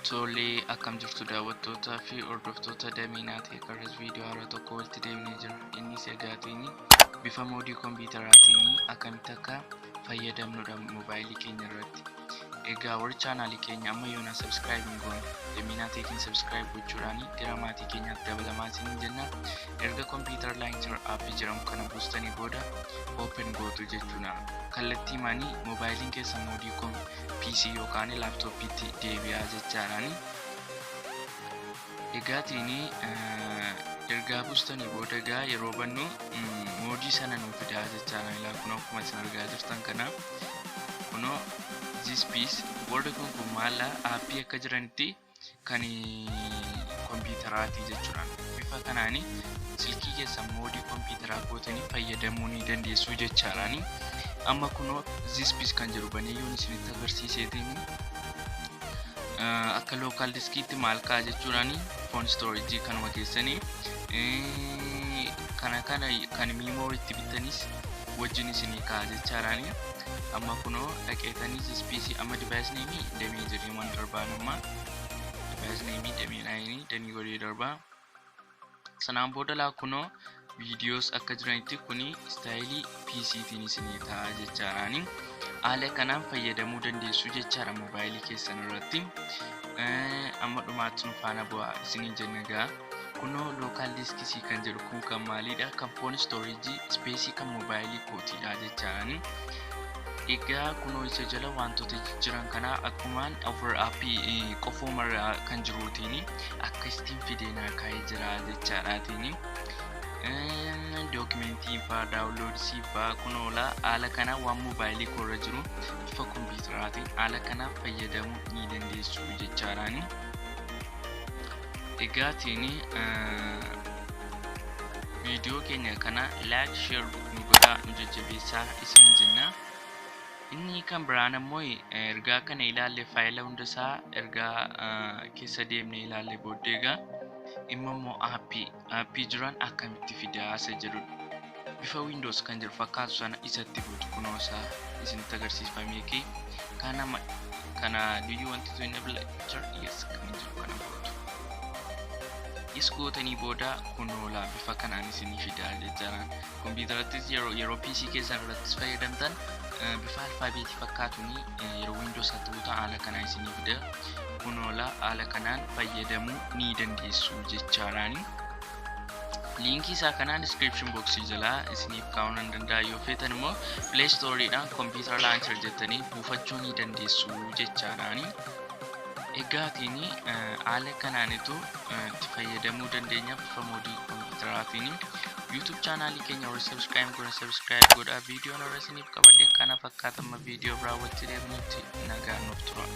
Tolee, akkam jirtu daawwattootaa fi hordoftoota Daminaa Teekaras viidiyoo haaraa tokko walitti deebinee jira. Innis egaatini bifa moodii kompiitaraatiin akkamitti akka fayyadamnudha moobaayilii keenya irratti. Egaa warri chaanaalii keenya amma yoona subscribe hin goone Daminaa Teekiin subscribe gochuudhaan gara maatii keenyaatti dabalamaa isin jenna. Erga kompiitar laanchar aappii jedhamu kana buustanii booda open gootu jechuudha. Kallattii maanii moobaayiliin keessa moodii PC yookaan laaptooppiitti deebi'aa jechaadhaani. Egaatini erga buustanii booda egaa yeroo bannu moodii sana nuuf fidaa jechaadha. Ilaa kun akkuma isin argaa jirtan kana kunoo this piece warri kun maala aappii akka jiranitti kan kompiitaraati jechuudha. Bifa kanaani silkii keessa moodii kompiitaraa gootanii fayyadamuu ni dandeessu jechaadhaani. Amma kunoo this piece kan jiru banee yoon isinitti agarsiiseetiin akka local diskiitti maal kaa jechuudhaani phone storage kanuma keessanii kana kan memory-tti bitanis wajjin isinii kaa jechaadhaani. Amma kunoo dhaqeetanii this piece amma device name damee jedhee waan darbaan amma device name damee naayini damee godhee darbaa. Sanaan booda laa kunoo videos akka jiranitti kuni style PC-tiin isinii ta'a jechaadhaani. Haala kanaan fayyadamuu dandeessu jechaadha moobaayilii keessan irratti. Amma dhumaatti nu faana bu'aa isinii jenna egaa. Kunoo local disk kan jedhu kun kan maalidha? Kan phone storage space kan moobaayilii kootiidha jechaadhaani. Egaa kunoo isa jala wantoota jiran kana akkumaan over appii qofoomarraa kan jiruutiin akka istiin fideenaa kaa'ee jira jechaadhaatiin. Documentii faa downloadsii faa kunoola haala kana waan moobaayilii koorra jiru bifa kompiitaraatiin haala kana fayyadamuu ni dandeessu jechaadhaani. Egaatiin viidiyoo keenya kana like share nu godhaa nu jajjabeessaa isin jenna. Inni kan biraan ammoo ergaa kana ilaalle faayila hundasaa ergaa keessa deemnee ilaalle booddeegaa immoo aappii jiran akkamitti fidaa isa jedhudha. Bifa Windows kan jiru fakkaatu sana isatti gootu kunoosaa isinitti agarsiifamee kee kana do you want to enable yes kan jiru kana gootu. Is gootanii booda kunoola bifa kanaan isinii fidaa jechaadhaan. Kompiitarattis yeroo PC keessan irrattis fayyadamtan bifa alfaabeetii fakkaatuun yeroo Windows haa ta'u haala kanaa isinii fida. Kunoola haala kanaan fayyadamuu ni dandeessu jechaadhaani. Linkii isaa kanaan description box jalaa isiniif kaa'uu nan danda'a. Yoo feetan immoo Play Store-dhaan computer launcher jettanii buufachuu ni dandeessu jechaadhaani. Egaatiin haala kanaanitu itti fayyadamuu dandeenya bifa moodii kompiitaraatiin. YouTube chaanaalii keenya warri subscribe godhaa. Viidiyoon irra isiniif qabadhe kana fakkaatama viidiyoo biraa walitti deebinutti nagaan nuuf tura.